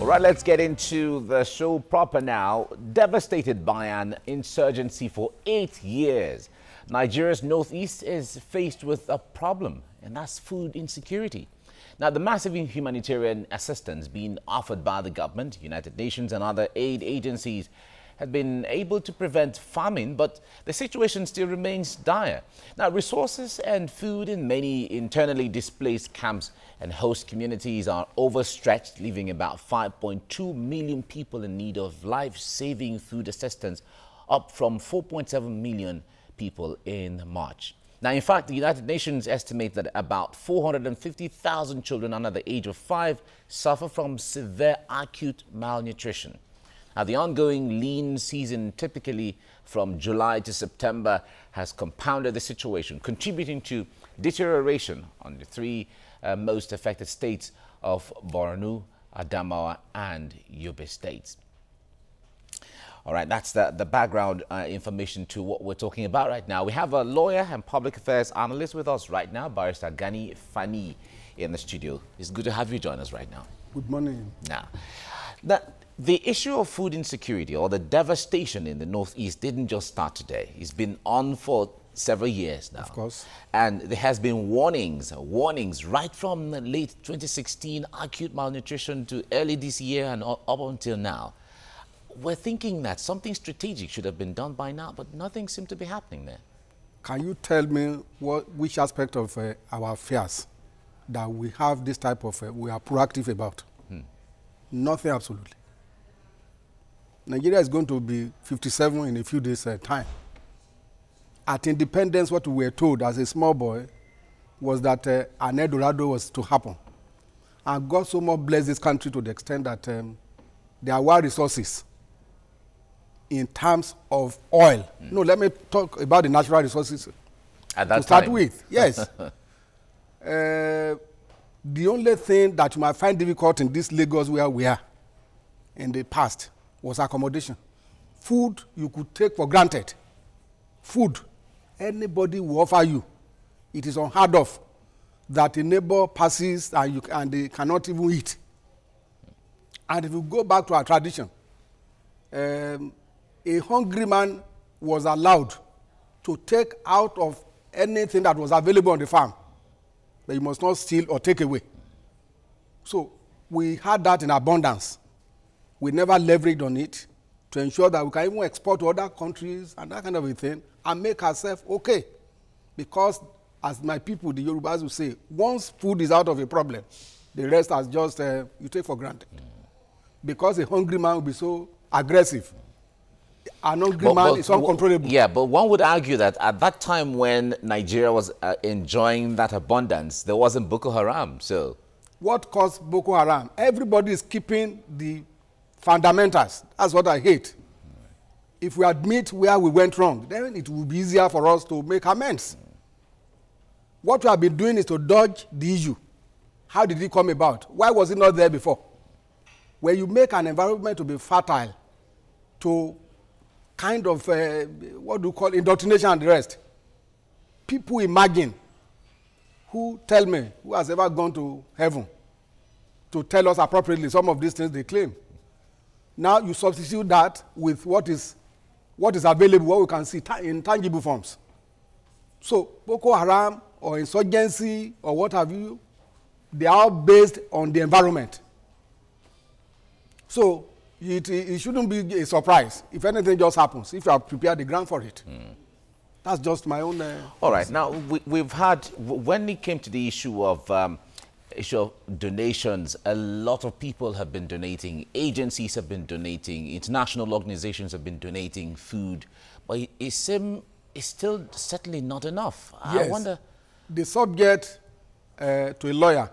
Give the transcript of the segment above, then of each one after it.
All right, let's get into the show proper now. Devastated by an insurgency for 8 years, Nigeria's northeast is faced with a problem, and that's food insecurity. Now, the massive humanitarian assistance being offered by the government, United Nations and other aid agencies have been able to prevent famine, but the situation still remains dire. Now, resources and food in many internally displaced camps and host communities are overstretched, leaving about 5.2 million people in need of life-saving food assistance, up from 4.7 million people in March. Now, in fact, the United Nations estimate that about 450,000 children under the age of 5 suffer from severe acute malnutrition. Now, the ongoing lean season, typically from July to September, has compounded the situation, contributing to deterioration on the three most affected states of Borno, Adamawa, and Yobe states. All right, that's the background information to what we're talking about right now. We have a lawyer and public affairs analyst with us right now, Barrister Gani Fani, in the studio. It's good to have you join us right now. Good morning. Now, the issue of food insecurity or the devastation in the Northeast didn't just start today. It's been on for several years now. Of course. And there has been warnings right from late 2016, acute malnutrition, to early this year and up until now. We're thinking that something strategic should have been done by now, but nothing seemed to be happening there. Can you tell me which aspect of our affairs that we have this type of, we are proactive about? Nothing, absolutely. Nigeria is going to be 57 in a few days' time. At independence, what we were told as a small boy was that an Eldorado was to happen. And God so much blessed this country to the extent that there were resources in terms of oil. No, let me talk about the natural resources at that to start time. with. Yes. The only thing that you might find difficult in this Lagos where we are in the past was accommodation. Food you could take for granted. Food, anybody will offer you. It is unheard of that a neighbor passes and they cannot even eat. And if you go back to our tradition, a hungry man was allowed to take out of anything that was available on the farm, but you must not steal or take away. So we had that in abundance. We never leveraged on it to ensure that we can even export to other countries and that kind of a thing and make ourselves okay. Because as my people, the Yorubas will say, once food is out of a problem, the rest is just you take for granted. Because a hungry man will be so aggressive. An hungry man is uncontrollable. Yeah, but one would argue that at that time when Nigeria was enjoying that abundance, there wasn't Boko Haram. So, what caused Boko Haram? Everybody is keeping the fundamentals. That's what I hate. If we admit where we went wrong, then it will be easier for us to make amends. What we have been doing is to dodge the issue. How did it come about? Why was it not there before? When you make an environment to be fertile, to kind of, what do you call, indoctrination and the rest, people imagine, who tell me, who has ever gone to heaven to tell us appropriately some of these things they claim. Now you substitute that with what is available, what we can see in tangible forms. So Boko Haram or insurgency or what have you, they are all based on the environment. So it shouldn't be a surprise if anything just happens, if you have prepared the ground for it. That's just my own... All right. Now, we've had, when it came to the issue of donations, a lot of people have been donating, agencies have been donating, international organizations have been donating food, but it's still certainly not enough. Yes. I wonder... The subject to a lawyer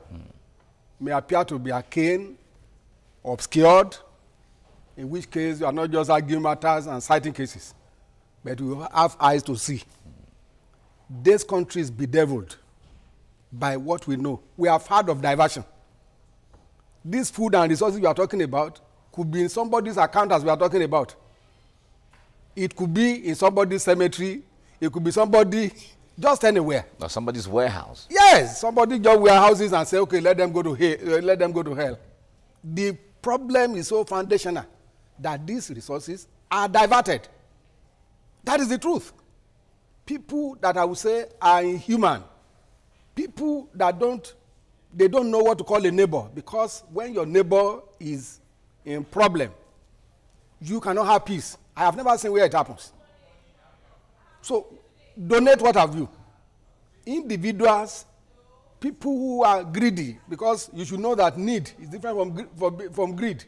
may appear to be arcane, obscured, in which case you are not just arguing matters and citing cases, but you have eyes to see. This country is bedeviled by what we know. We have heard of diversion. This food and resources we are talking about could be in somebody's account as we are talking about. It could be in somebody's cemetery. It could be somebody just anywhere. Or somebody's warehouse. Yes, somebody just warehouses and say, okay, let them go to hell. The problem is so foundational that these resources are diverted. That is the truth. People that I would say are inhuman, people that don't know what to call a neighbor, because when your neighbor is in problem, you cannot have peace. I have never seen where it happens. So donate what have you. Individuals, people who are greedy, because you should know that need is different from greed.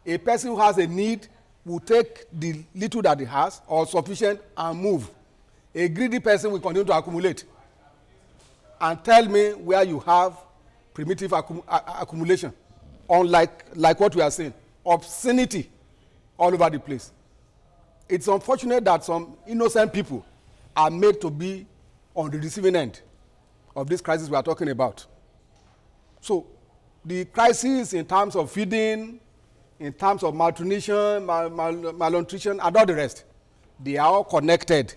A person who has a need will take the little that he has or sufficient and move. A greedy person will continue to accumulate. And tell me where you have primitive accumulation, unlike what we are saying, obscenity all over the place. It's unfortunate that some innocent people are made to be on the receiving end of this crisis we are talking about. So the crisis in terms of feeding, in terms of malnutrition, malnutrition, and all the rest, they are all connected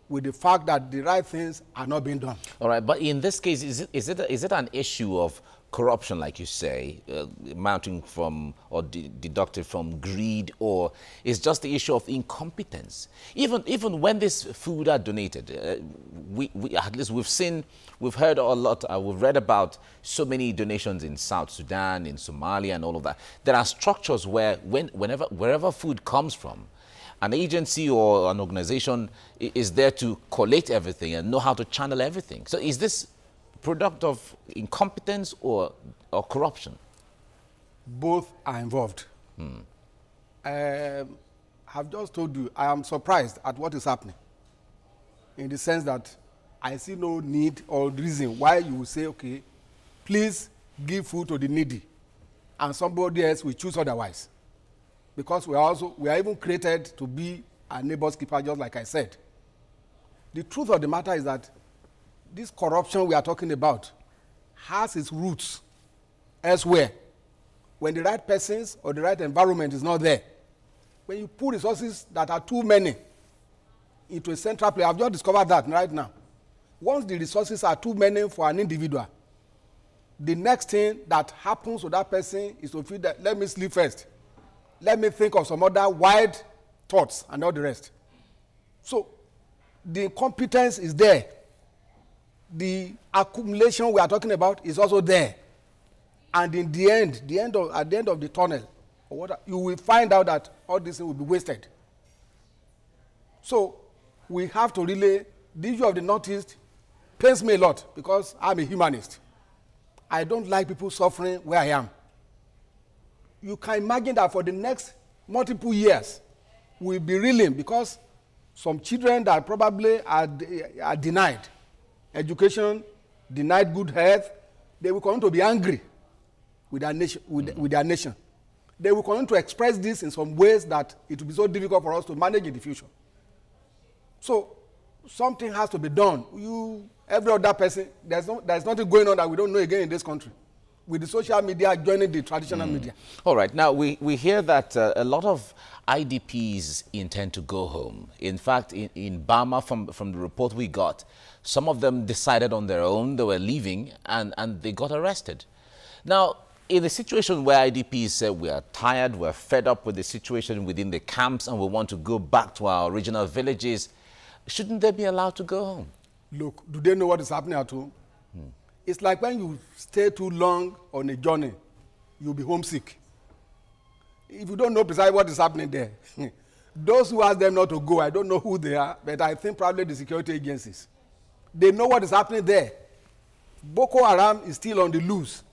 with the fact that the right things are not being done. All right, but in this case, is it an issue of corruption, like you say, mounting from or deducted from greed, or is just the issue of incompetence? Even when this food are donated, we at least we've heard a lot, we've read about so many donations in South Sudan, in Somalia, and all of that. There are structures where wherever food comes from, an agency or an organization is there to collate everything and know how to channel everything. So is this product of incompetence or corruption? Both are involved. I've just told you, I am surprised at what is happening, in the sense that I see no need or reason why you will say, okay, please give food to the needy, and somebody else will choose otherwise. Because we are even created to be a neighbor's keeper, just like I said. The truth of the matter is that this corruption we are talking about has its roots elsewhere. When the right persons or the right environment is not there, when you put resources that are too many into a central place, I've just discovered that right now. Once the resources are too many for an individual, the next thing that happens to that person is to feel that, let me sleep first. Let me think of some other wide thoughts and all the rest. So the incompetence is there. The accumulation we are talking about is also there. And in the end, at the end of the tunnel, you will find out that all this will be wasted. So we have to really, the issue of the Northeast pains me a lot, because I'm a humanist. I don't like people suffering where I am. You can imagine that for the next multiple years, we'll be reeling, because some children that probably are denied education, denied good health, they will continue to be angry with their nation. With their nation. They will continue to express this in some ways that it will be so difficult for us to manage in the future. So something has to be done. Every other person, there's nothing going on that we don't know again in this country, with the social media joining the traditional media. All right. Now, we hear that a lot of IDPs intend to go home. In fact, in Burma, from the report we got, some of them decided on their own, they were leaving, and they got arrested. Now, in a situation where IDPs say we are tired, we're fed up with the situation within the camps, and we want to go back to our original villages, shouldn't they be allowed to go home? Look, do they know what is happening at home? It's like when you stay too long on a journey, you'll be homesick. If you don't know precisely what is happening there, those who ask them not to go, I don't know who they are, but I think probably the security agencies. They know what is happening there. Boko Haram is still on the loose.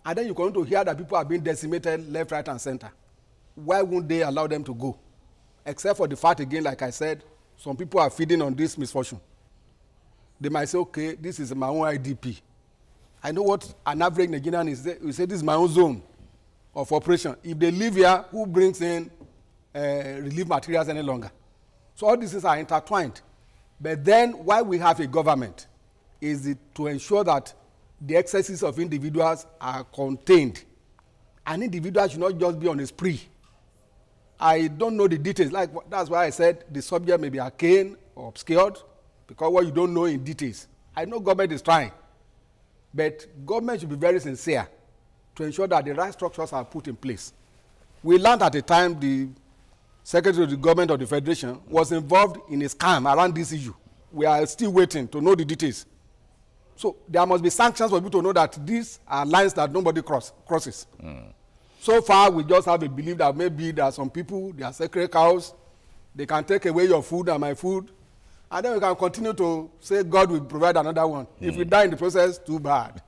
And then you're going to hear that people are being decimated left, right, and center. Why won't they allow them to go? Except for the fact, again, like I said, some people are feeding on this misfortune. They might say, okay, this is my own IDP. I know what an average Nigerian is. We say, this is my own zone of operation. If they live here, who brings in relief materials any longer? So all these things are intertwined. But then why we have a government is to ensure that the excesses of individuals are contained. An individual should not just be on a spree. I don't know the details. That's why I said the subject may be arcane or obscured, because what you don't know in details. I know government is trying, but government should be very sincere to ensure that the right structures are put in place. We learned at the time the Secretary of the Government of the Federation was involved in a scam around this issue. We are still waiting to know the details. So there must be sanctions for people to know that these are lines that nobody crosses. So far, we just have a belief that maybe there are some people, they are sacred cows, they can take away your food and my food, and then we can continue to say God will provide another one. If we die in the process, too bad.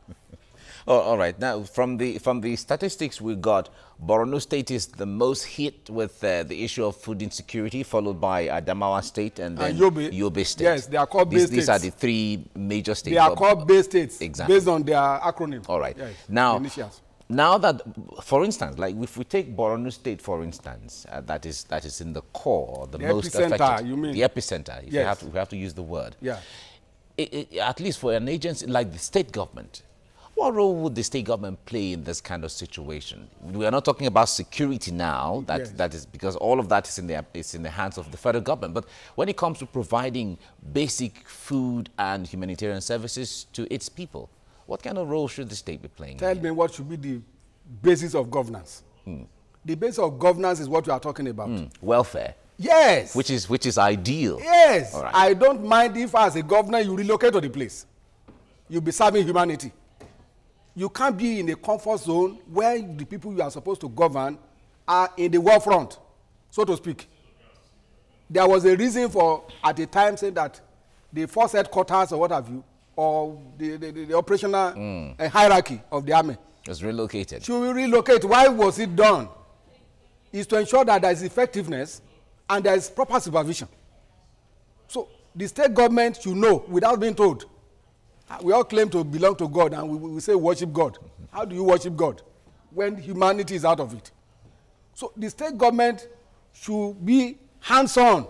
Oh, all right. Now, from the statistics we got, Borno State is the most hit with the issue of food insecurity, followed by Adamawa State and then Yobe State. Yes, they are called base states. These are the three major states. They are called base states, exactly, based on their acronym. All right. Yes, now that, for instance, like if we take Borno State, for instance, that is in the core, the most epicenter, affected, you mean? The epicenter. If yes. we have to use the word. Yeah. At least for an agency like the state government, what role would the state government play in this kind of situation? We are not talking about security now. That is because all of that is in the hands of the federal government. But when it comes to providing basic food and humanitarian services to its people, what kind of role should the state be playing? Tell me what should be the basis of governance. The basis of governance is what we are talking about. Welfare. Yes. Which is ideal. Yes. All right. I don't mind if as a governor you relocate to the place. You'll be serving humanity. You can't be in a comfort zone where the people you are supposed to govern are in the war front, so to speak. There was a reason for, at the time, saying that the force headquarters or what have you, or the operational hierarchy of the army was relocated. Should we relocate? Why was it done? It's to ensure that there is effectiveness and there is proper supervision. So the state government should know without being told. We all claim to belong to God and we say worship God. How do you worship God when humanity is out of it? So the state government should be hands-on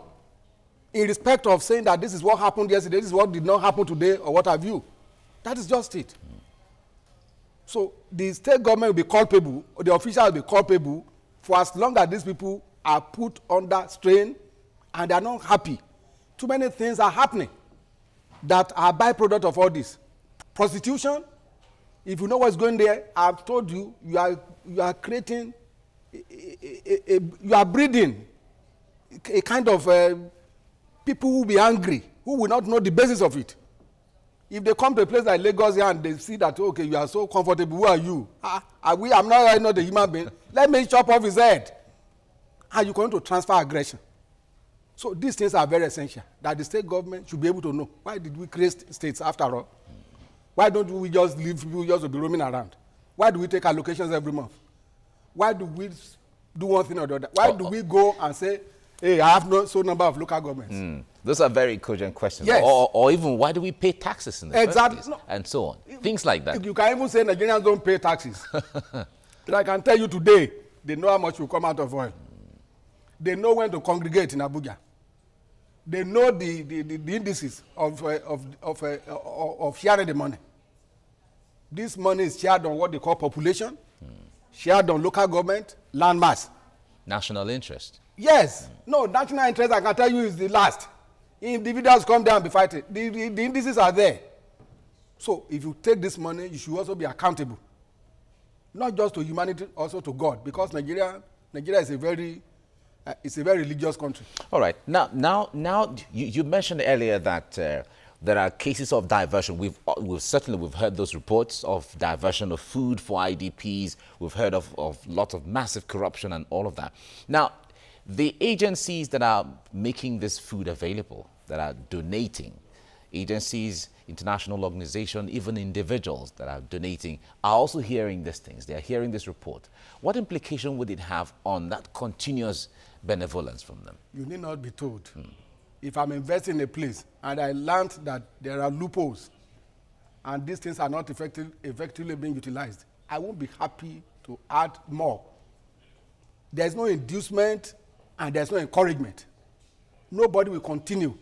in respect of saying that this is what happened yesterday, this is what did not happen today, or what have you. That is just it. So the state government will be culpable, or the officials will be culpable for as long as these people are put under strain and they are not happy. Too many things are happening that are byproduct of all this. Prostitution, if you know what's going there, I've told you, you are creating, you are breeding a kind of people who will be angry, who will not know the basis of it. If they come to a place like Lagos here and they see that, okay, you are so comfortable, who are you? I'm not a human being. Let me chop off his head. And you're going to transfer aggression. So these things are very essential, that the state government should be able to know. Why did we create states after all? Why don't we just leave people just to be roaming around? Why do we take allocations every month? Why do we do one thing or the other? Why do we go and say, hey, I have so number of local governments? Those are very cogent questions. Yes. Or even, why do we pay taxes in the first place? No. And so on. Things like that. You can even say Nigerians don't pay taxes. But I can tell you today, they know how much will come out of oil. They know when to congregate in Abuja. They know the indices of sharing the money. This money is shared on what they call population, shared on local government, land mass. National interest. Yes. No, national interest, I can tell you, is the last. Individuals come down and be fighting. The indices are there. So if you take this money, you should also be accountable. Not just to humanity, also to God. Because Nigeria is a very religious country. All right. Now, you mentioned earlier that there are cases of diversion. We've certainly heard those reports of diversion of food for IDPs. We've heard of lots of massive corruption and all of that. Now, the agencies that are making this food available, that are donating, agencies, international organizations, even individuals that are donating, are also hearing these things. They are hearing this report. What implication would it have on that continuous benevolence from them? You need not be told. If I'm investing in a place and I learned that there are loopholes and these things are not effectively being utilized, I won't be happy to add more. There's no inducement and there's no encouragement. Nobody will continue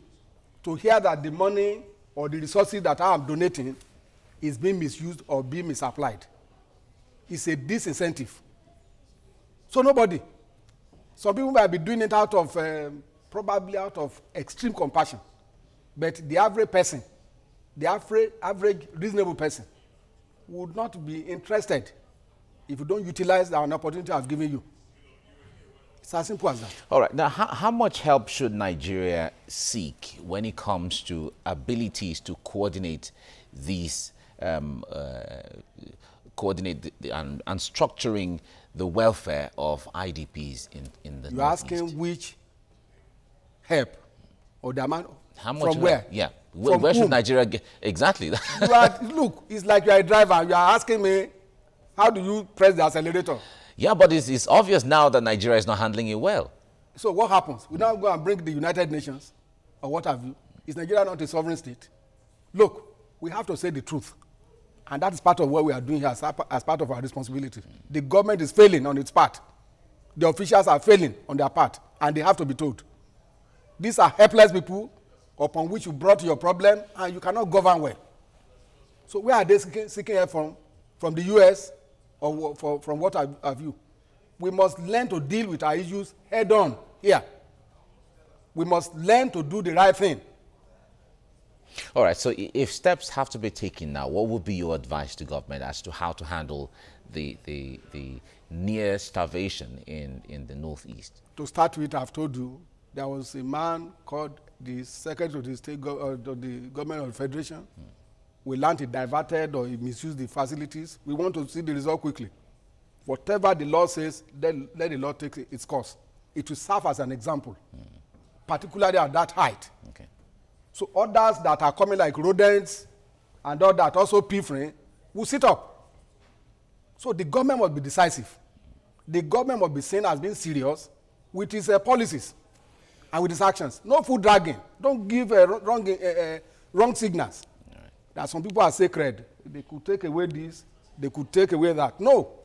to hear that the money or the resources that I am donating is being misused or being misapplied. It's a disincentive. So nobody. Some people might be doing it out of, probably out of extreme compassion. But the average person, the average reasonable person would not be interested if you don't utilize an opportunity I've given you. It's as simple as that. All right. Now, how much help should Nigeria seek when it comes to abilities to coordinate these, and structuring the welfare of IDPs in the You're Northeast? asking which help or the amount How much from help? where? Yeah. From Where should whom? Nigeria get? Exactly. Look, it's like you're a driver. You are asking me, how do you press the accelerator? Yeah, but it's obvious now that Nigeria is not handling it well. So what happens? We now go and bring the United Nations or what have you. Is Nigeria not a sovereign state? Look, we have to say the truth. And that is part of what we are doing here as part of our responsibility. The government is failing on its part. The officials are failing on their part, and they have to be told. These are helpless people upon which you brought your problem, and you cannot govern well. So where are they seeking help from? From the US or from what have you? We must learn to deal with our issues head on here. We must learn to do the right thing. All right, so if steps have to be taken now, what would be your advice to government as to how to handle the near starvation in the Northeast? To start with, I've told you, there was a man called the Secretary of the State the Government of the Federation. We learned he diverted or he misused the facilities. We want to see the result quickly. Whatever the law says, let the law take its course. It will serve as an example, particularly at that height. Okay. So others that are coming like rodents and all that, also pilfering, will sit up. So the government must be decisive. The government must be seen as being serious with its policies and with its actions. No food dragging. Don't give wrong signals. Right. That some people are sacred. They could take away this, they could take away that. No.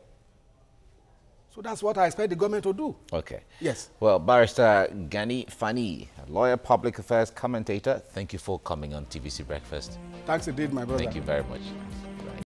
So that's what I expect the government to do. Okay. Yes. Well, Barrister Gani Fani, lawyer, public affairs commentator, thank you for coming on TVC Breakfast. Thanks indeed, my brother. Thank you very much.